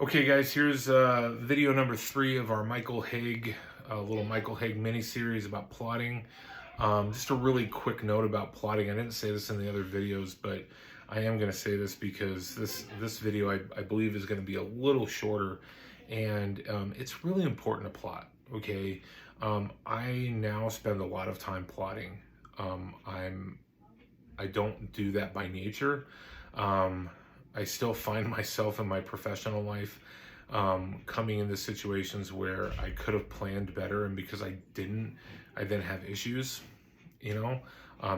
Okay, guys, here's video number 3 of our Michael Hauge, little Michael Hauge mini-series about plotting. Just a really quick note about plotting. I didn't say this in the other videos, but I am going to say this because this video, I believe, is going to be a little shorter, and it's really important to plot, okay? I now spend a lot of time plotting. I don't do that by nature. I still find myself in my professional life coming into situations where I could have planned better, and because I didn't, I then have issues. You know,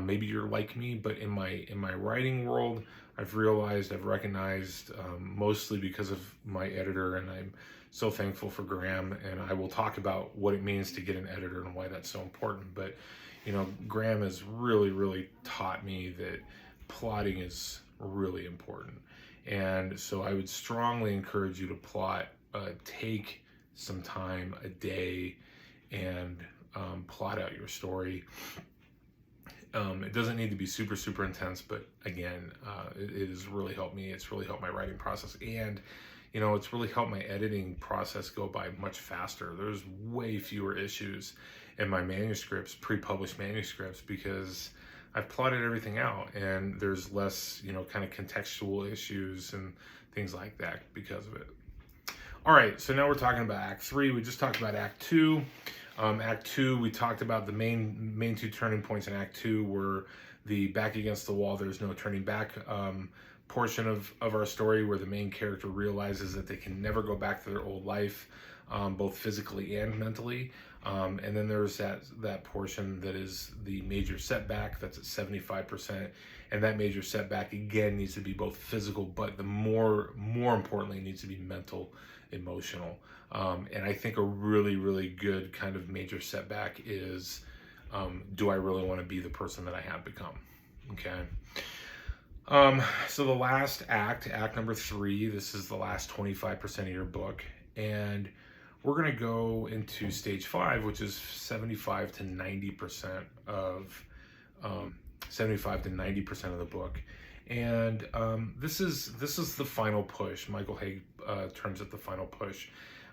maybe you're like me, but in my writing world, I've recognized, mostly because of my editor, and I'm so thankful for Graham. And I will talk about what it means to get an editor and why that's so important. But you know, Graham has really taught me that plotting is really important. And so I would strongly encourage you to plot. Take some time a day and plot out your story. It doesn't need to be super intense, but again, it has really helped me. It's really helped my writing process, and you know, it's really helped my editing process go by much faster. There's way fewer issues in my manuscripts, pre-published manuscripts, because I've plotted everything out, and there's less, you know, kind of contextual issues and things like that because of it. All right, so now we're talking about Act 3. We just talked about Act 2. Act 2, we talked about the main two turning points in Act 2 were the back against the wall, there's no turning back portion of our story, where the main character realizes that they can never go back to their old life, both physically and mentally. And then there's that portion that is the major setback, that's at 75%. And that major setback, again, needs to be both physical, but the more importantly, it needs to be mental, emotional. And I think a really good kind of major setback is, do I really want to be the person that I have become? Okay. So the last act number 3, this is the last 25% of your book, and we're going to go into stage 5, which is 75 to 90% of 75 to 90% of the book. And this is the final push. Michael Hauge terms it the final push.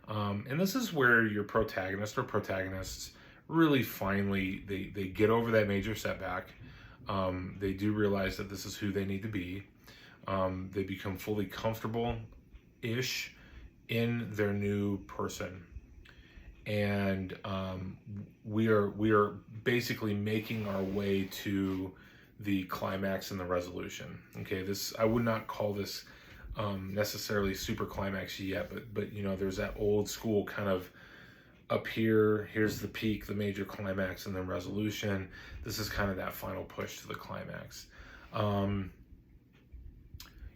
And this is where your protagonist or protagonists really finally, they get over that major setback. They do realize that this is who they need to be. They become fully comfortable-ish in their new person. And we are basically making our way to the climax and the resolution. Okay, I would not call this necessarily super climax yet, but you know, there's that old school kind of up here, here's the peak, the major climax, and then resolution. This is kind of that final push to the climax.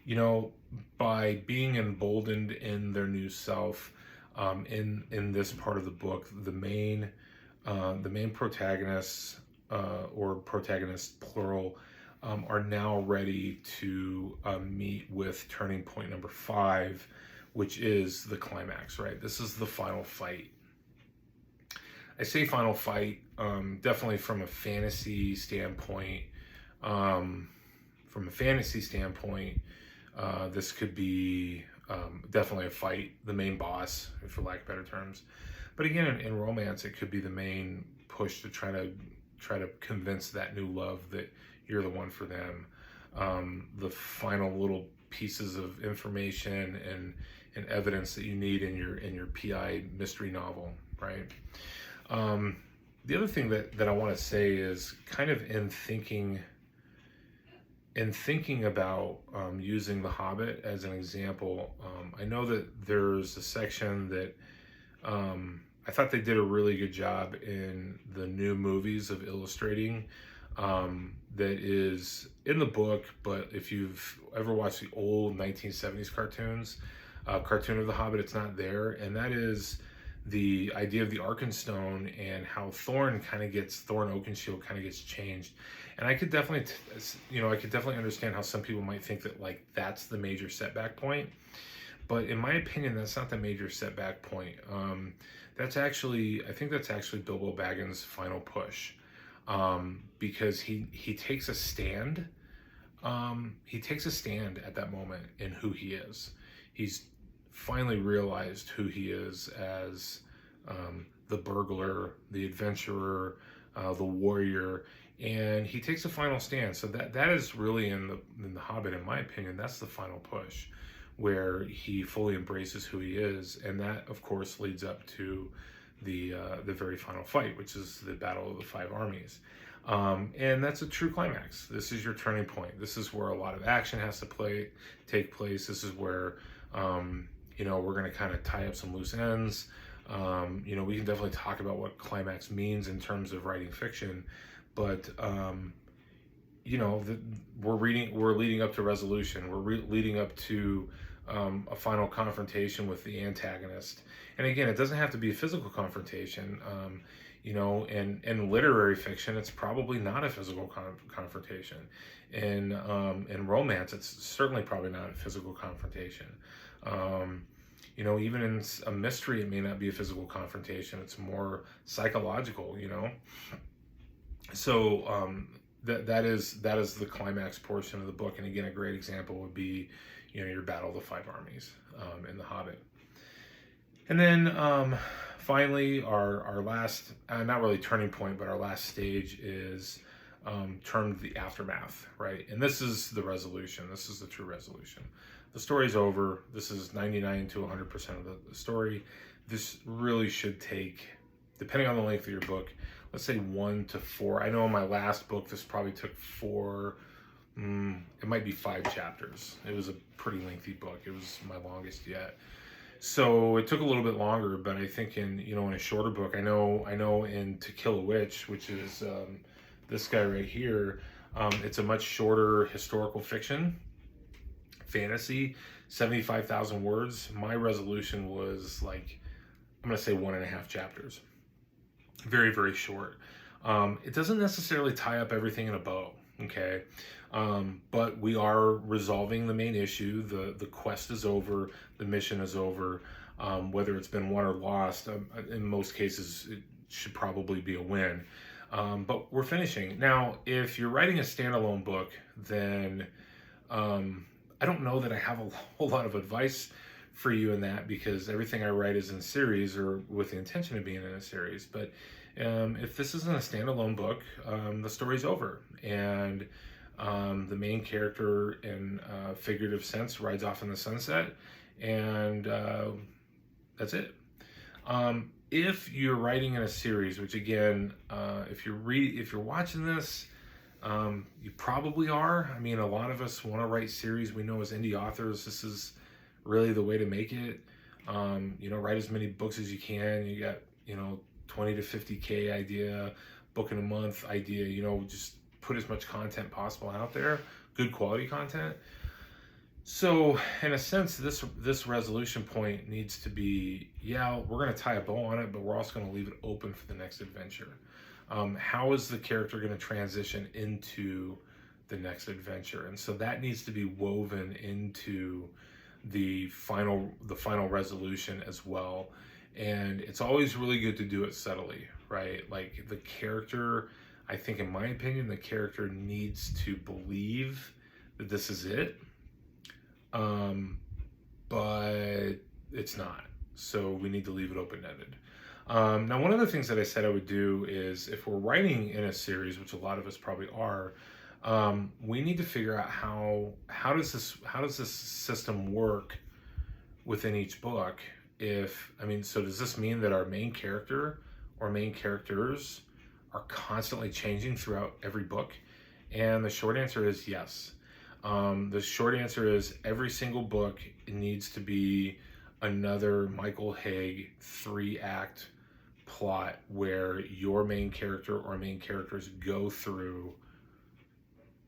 You know, by being emboldened in their new self, in this part of the book, the main protagonists, or protagonists plural, are now ready to meet with turning point number 5, which is the climax, right? This is the final fight. I say final fight, definitely from a fantasy standpoint. This could be definitely a fight, the main boss, for lack of better terms. But again, in romance, it could be the main push to try to convince that new love that you're the one for them. The final little pieces of information and evidence that you need in your PI mystery novel, right? The other thing that I want to say is kind of in thinking about using The Hobbit as an example. I know that there's a section that I thought they did a really good job in the new movies of illustrating, that is in the book, but if you've ever watched the old 1970s cartoon of The Hobbit, it's not there. And that is the idea of the Arkenstone and how Thorin Oakenshield kind of gets changed. And I could definitely, I could definitely understand how some people might think that, like, that's the major setback point. But in my opinion, that's not the major setback point. I think that's actually Bilbo Baggins' final push, because he takes a stand. He takes a stand at that moment in who he is. He's finally realized who he is as the burglar, the adventurer, the warrior, and he takes a final stand. So that is really in the Hobbit, in my opinion, that's the final push, where he fully embraces who he is, and that of course leads up to the very final fight, which is the Battle of the Five Armies. And that's a true climax. This is your turning point. This is where a lot of action has to take place. This is where we're going to kind of tie up some loose ends. We can definitely talk about what climax means in terms of writing fiction, but we're leading up to resolution. We're leading up to a final confrontation with the antagonist. And again, it doesn't have to be a physical confrontation. In literary fiction, it's probably not a physical confrontation. In romance, it's certainly probably not a physical confrontation. Even in a mystery, it may not be a physical confrontation. It's more psychological, So that is the climax portion of the book. And again, a great example would be, your Battle of the Five Armies in The Hobbit. And then finally, our last, not really turning point, but our last stage is termed the aftermath, right? And this is the resolution. This is the true resolution. The story's over. This is 99 to 100% of the story. This really should take, depending on the length of your book, let's say 1 to 4. I know in my last book, this probably took 4, it might be 5 chapters. It was a pretty lengthy book. It was my longest yet. So it took a little bit longer, but I think in a shorter book, I know in To Kill a Witch, which is this guy right here, it's a much shorter historical fiction, fantasy, 75,000 words. My resolution was like, I'm going to say 1.5 chapters. Very, very short. It doesn't necessarily tie up everything in a bow, okay? But we are resolving the main issue. The quest is over. The mission is over. Whether it's been won or lost, in most cases, it should probably be a win. But we're finishing. Now, if you're writing a standalone book, then I don't know that I have a whole lot of advice for you in that, because everything I write is in series or with the intention of being in a series. But if this isn't a standalone book, the story's over. And the main character, in a figurative sense, rides off in the sunset, and that's it. If you're writing in a series, which again, if you're watching this, you probably are. I mean, a lot of us want to write series. We know as indie authors, this is really the way to make it. Write as many books as you can. You got 20 to 50K idea, book in a month idea. Just put as much content possible out there, good quality content. So in a sense, this resolution point needs to be, we're going to tie a bow on it, but we're also going to leave it open for the next adventure. How is the character going to transition into the next adventure? And so that needs to be woven into the final resolution as well. And it's always really good to do it subtly, right? Like the character, I think in my opinion, the character needs to believe that this is it, but it's not. So we need to leave it open-ended. Now, one of the things that I said I would do is, if we're writing in a series, which a lot of us probably are, we need to figure out how does this system work within each book. So does this mean that our main character or main characters are constantly changing throughout every book? And the short answer is yes. The short answer is every single book needs to be another Michael Hauge 3-act plot where your main character or main characters go through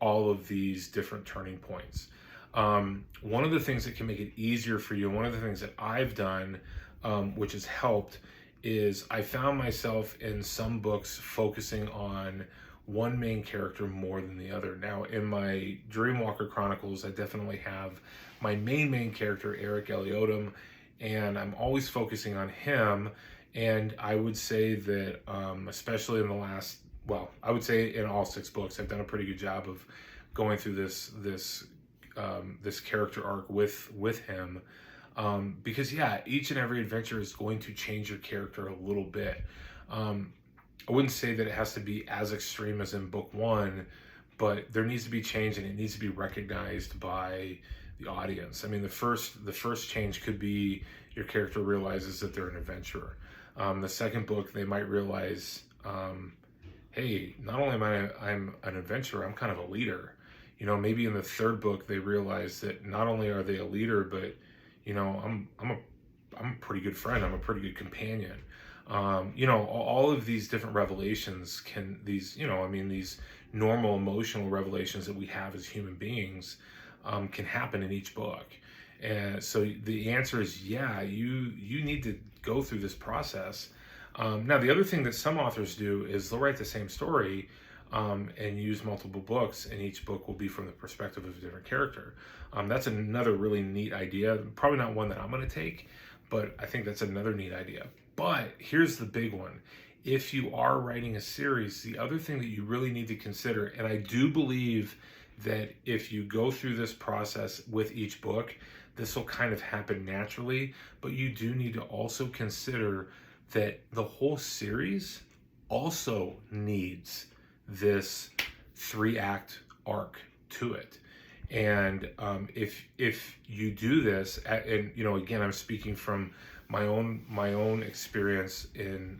all of these different turning points. One of the things that can make it easier for you, and one of the things that I've done, which has helped, is I found myself in some books focusing on one main character more than the other. Now, in my Dreamwalker Chronicles, I definitely have my main character, Eric Eliodom, and I'm always focusing on him. And I would say that, especially in the last, I would say in all 6 books, I've done a pretty good job of going through this character arc with him. Because yeah, each and every adventure is going to change your character a little bit. I wouldn't say that it has to be as extreme as in book one, but there needs to be change, and it needs to be recognized by the audience. I mean, the first change could be your character realizes that they're an adventurer. The second book, they might realize, hey, not only I'm an adventurer, I'm kind of a leader. You know, maybe in the third book, they realize that not only are they a leader, but you know, I'm a pretty good friend. I'm a pretty good companion. You know, all of these different revelations these normal emotional revelations that we have as human beings can happen in each book. And so the answer is, yeah, you need to go through this process. Now, the other thing that some authors do is they'll write the same story and use multiple books, and each book will be from the perspective of a different character. That's another really neat idea. Probably not one that I'm going to take, but I think that's another neat idea. But here's the big one. If you are writing a series, the other thing that you really need to consider, and I do believe that if you go through this process with each book, this will kind of happen naturally, but you do need to also consider that the whole series also needs this 3-act arc to it. And if you do this, and you know, again, I'm speaking from my own experience in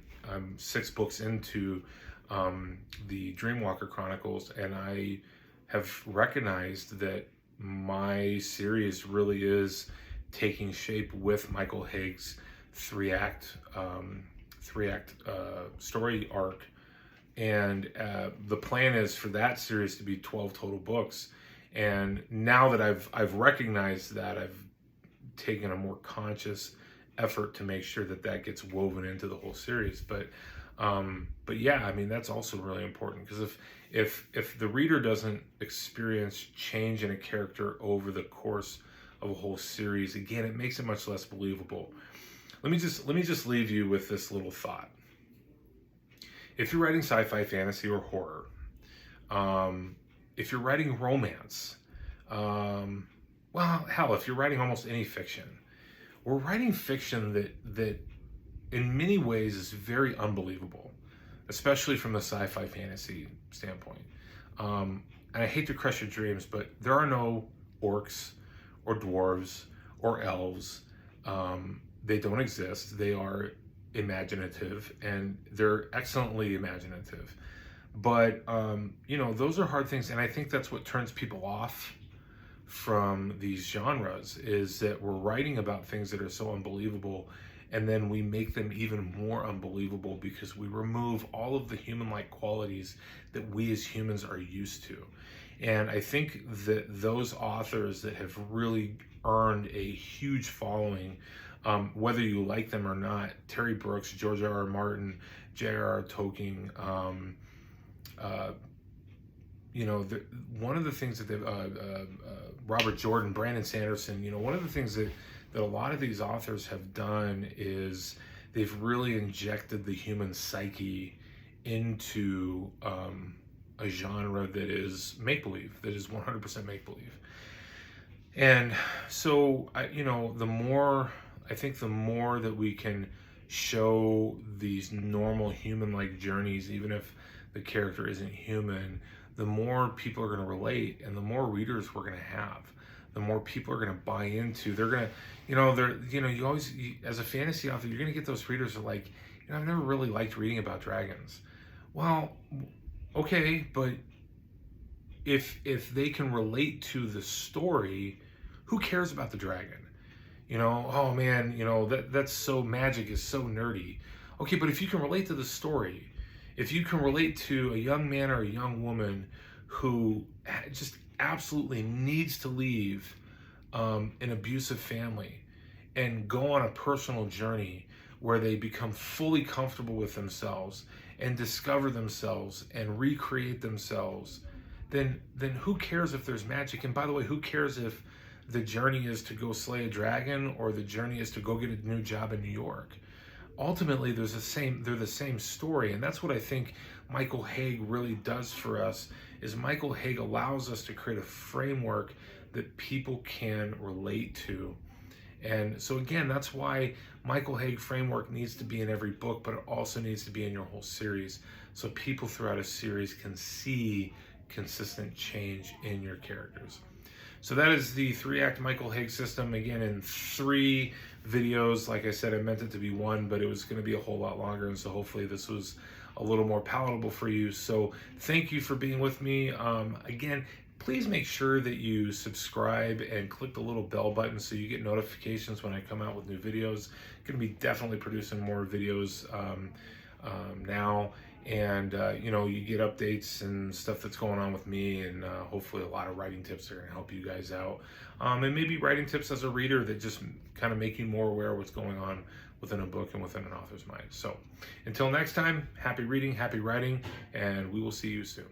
6 books into the Dreamwalker Chronicles, and I have recognized that my series really is taking shape with Michael Hauge's 3-act story arc. And the plan is for that series to be 12 total books. And now that I've recognized that, I've taken a more conscious effort to make sure that that gets woven into the whole series. But yeah, I mean, that's also really important, because if the reader doesn't experience change in a character over the course of a whole series, again, it makes it much less believable. Let me just leave you with this little thought. If you're writing sci-fi, fantasy, or horror, if you're writing romance, well, hell, if you're writing almost any fiction, we're writing fiction that in many ways is very unbelievable, especially from the sci-fi fantasy standpoint. And I hate to crush your dreams, but there are no orcs or dwarves or elves. They don't exist. They are imaginative, and they're excellently imaginative. But you know, those are hard things, and I think that's what turns people off from these genres, is that we're writing about things that are so unbelievable, and then we make them even more unbelievable because we remove all of the human-like qualities that we as humans are used to. And I think that those authors that have really earned a huge following, whether you like them or not, Terry Brooks, George R.R. Martin, J.R.R. Tolkien, you know, one of the things that Robert Jordan, Brandon Sanderson, you know, one of the things that a lot of these authors have done is they've really injected the human psyche into a genre that is make-believe, that is 100% make-believe. And so, you know, I think the more that we can show these normal human-like journeys, even if the character isn't human, the more people are going to relate, and the more readers we're going to have, the more people are going to buy into. They're going to, you always, as a fantasy author, you're going to get those readers who are like, I've never really liked reading about dragons. Well, okay, but if they can relate to the story, who cares about the dragon? You know, oh man, you know, that's so, magic is so nerdy. Okay, but if you can relate to the story, if you can relate to a young man or a young woman who just absolutely needs to leave an abusive family and go on a personal journey where they become fully comfortable with themselves and discover themselves and recreate themselves, then who cares if there's magic? And by the way, who cares if the journey is to go slay a dragon or the journey is to go get a new job in New York? Ultimately, they're the same story, and that's what I think Michael Hauge really does for us. Is Michael Hauge allows us to create a framework that people can relate to, And so again, that's why Michael Hauge framework needs to be in every book, but it also needs to be in your whole series, so people throughout a series can see consistent change in your characters. So that is the 3-act Michael Hauge system, again in 3 videos. Like I said, I meant it to be 1, but it was going to be a whole lot longer, and so hopefully this was a little more palatable for you. So thank you for being with me. Again, please make sure that you subscribe and click the little bell button so you get notifications when I come out with new videos. Going to be definitely producing more videos now, and you know, you get updates and stuff that's going on with me, and hopefully a lot of writing tips are going to help you guys out, and maybe writing tips as a reader that just kind of make you more aware of what's going on within a book and within an author's mind. So until next time, happy reading, happy writing, and we will see you soon.